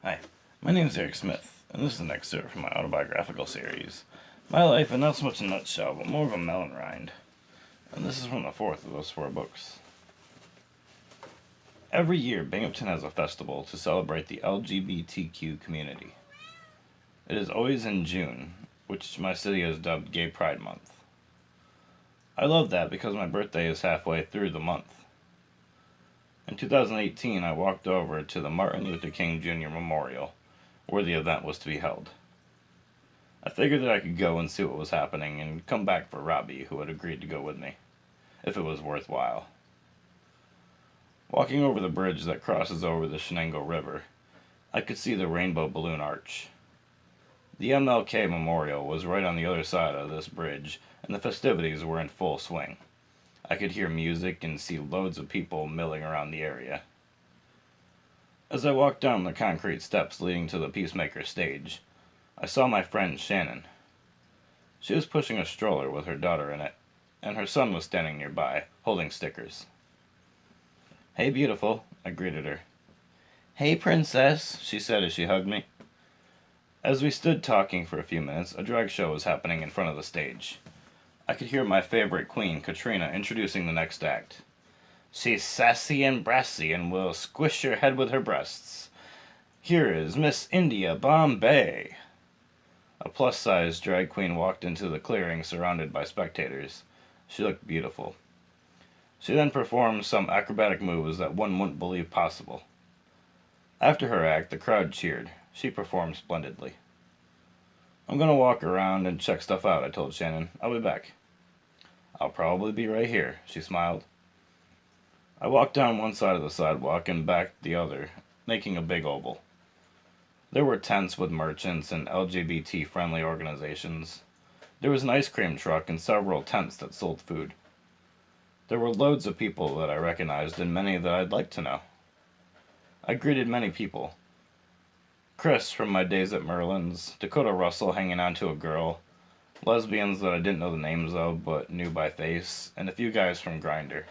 Hi, my name is Eric Smith, and this is an excerpt from my autobiographical series, My Life in Not So Much a Nutshell, but more of a Melon Rind. And this is from the fourth of those four books. Every year, Binghamton has a festival to celebrate the LGBTQ community. It is always in June, which my city has dubbed Gay Pride Month. I love that because my birthday is halfway through the month. In 2018, I walked over to the Martin Luther King Jr. Memorial, where the event was to be held. I figured that I could go and see what was happening and come back for Robbie, who had agreed to go with me, if it was worthwhile. Walking over the bridge that crosses over the Shenango River, I could see the Rainbow Balloon Arch. The MLK Memorial was right on the other side of this bridge, and the festivities were in full swing. I could hear music and see loads of people milling around the area. As I walked down the concrete steps leading to the Peacemaker stage, I saw my friend Shannon. She was pushing a stroller with her daughter in it, and her son was standing nearby, holding stickers. "Hey, beautiful," I greeted her. "Hey, princess," she said as she hugged me. As we stood talking for a few minutes, a drag show was happening in front of the stage. I could hear my favorite queen, Katrina, introducing the next act. "She's sassy and brassy and will squish your head with her breasts. Here is Miss India Bombay." A plus-sized drag queen walked into the clearing surrounded by spectators. She looked beautiful. She then performed some acrobatic moves that one wouldn't believe possible. After her act, the crowd cheered. She performed splendidly. "I'm gonna walk around and check stuff out," I told Shannon. "I'll be back." "I'll probably be right here," she smiled. I walked down one side of the sidewalk and back the other, making a big oval. There were tents with merchants and LGBT-friendly organizations. There was an ice cream truck and several tents that sold food. There were loads of people that I recognized and many that I'd like to know. I greeted many people. Chris from my days at Merlin's, Dakota Russell hanging on to a girl, lesbians that I didn't know the names of but knew by face, and a few guys from Grindr.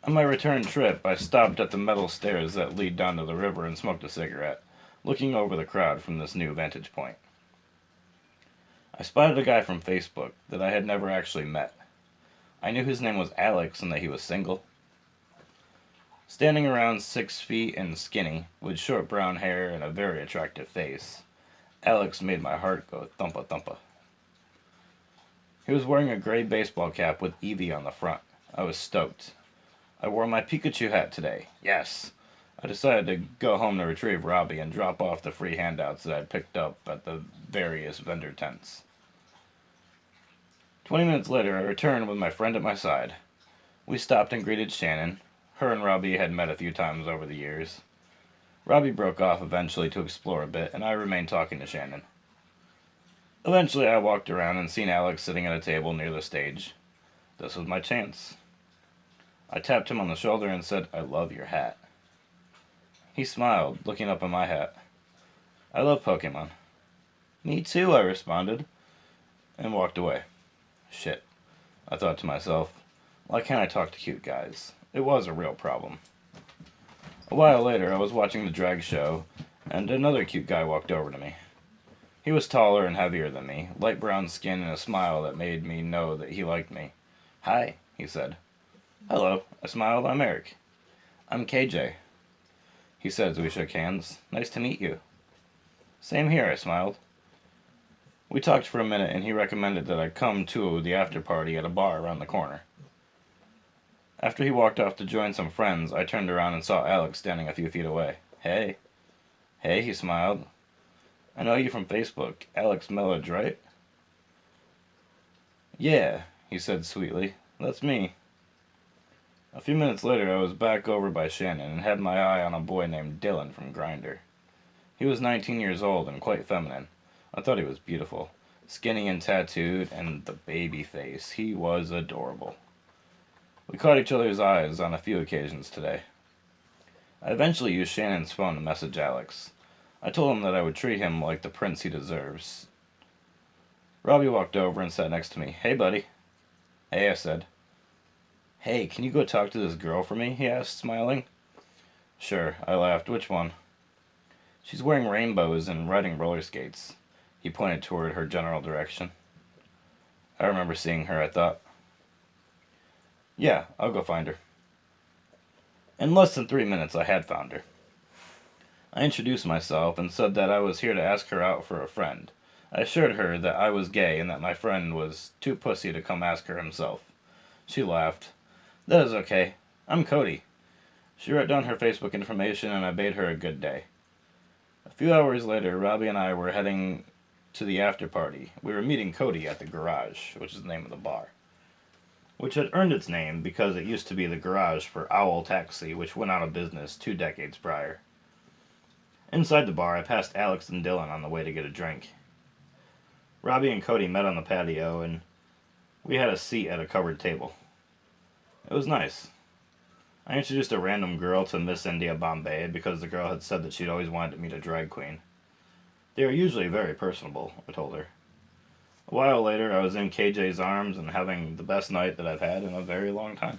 On my return trip, I stopped at the metal stairs that lead down to the river and smoked a cigarette, looking over the crowd from this new vantage point. I spotted a guy from Facebook that I had never actually met. I knew his name was Alex and that he was single. Standing around 6 feet and skinny, with short brown hair and a very attractive face, Alex made my heart go thumpa thumpa. He was wearing a gray baseball cap with Eevee on the front. I was stoked. I wore my Pikachu hat today. Yes! I decided to go home to retrieve Robbie and drop off the free handouts that I'd picked up at the various vendor tents. 20 minutes later, I returned with my friend at my side. We stopped and greeted Shannon. Her and Robbie had met a few times over the years. Robbie broke off eventually to explore a bit, and I remained talking to Shannon. Eventually, I walked around and seen Alex sitting at a table near the stage. This was my chance. I tapped him on the shoulder and said, "I love your hat." He smiled, looking up at my hat. "I love Pokemon." "Me too," I responded, and walked away. Shit, I thought to myself, why can't I talk to cute guys? It was a real problem. A while later, I was watching the drag show, and another cute guy walked over to me. He was taller and heavier than me, light brown skin and a smile that made me know that he liked me. "Hi," he said. "Hello," I smiled. "I'm Eric." "I'm KJ," he said as we shook hands. "Nice to meet you." "Same here," I smiled. We talked for a minute, and he recommended that I come to the after party at a bar around the corner. After he walked off to join some friends, I turned around and saw Alex standing a few feet away. "Hey." "Hey," he smiled. "I know you from Facebook. Alex Millage, right?" "Yeah," he said sweetly. "That's me." A few minutes later, I was back over by Shannon and had my eye on a boy named Dylan from Grindr. He was 19 years old and quite feminine. I thought he was beautiful. Skinny and tattooed, and the baby face. He was adorable. We caught each other's eyes on a few occasions today. I eventually used Shannon's phone to message Alex. I told him that I would treat him like the prince he deserves. Robbie walked over and sat next to me. "Hey, buddy." "Hey," I said. "Hey, can you go talk to this girl for me?" he asked, smiling. "Sure," I laughed. "Which one?" She's wearing rainbows and riding roller skates. He pointed toward her general direction. I remember seeing her, I thought. Yeah, I'll go find her. In less than 3 minutes, I had found her. I introduced myself and said that I was here to ask her out for a friend. I assured her that I was gay and that my friend was too pussy to come ask her himself. She laughed. That is okay. I'm Cody. She wrote down her Facebook information and I bade her a good day. A few hours later, Robbie and I were heading to the after party. We were meeting Cody at the Garage, which is the name of the bar, which had earned its name because it used to be the garage for Owl Taxi, which went out of business 2 decades prior. Inside the bar, I passed Alex and Dylan on the way to get a drink. Robbie and Cody met on the patio, and we had a seat at a covered table. It was nice. I introduced a random girl to Miss India Bombay because the girl had said that she'd always wanted to meet a drag queen. They are usually very personable, I told her. A while later, I was in KJ's arms and having the best night that I've had in a very long time.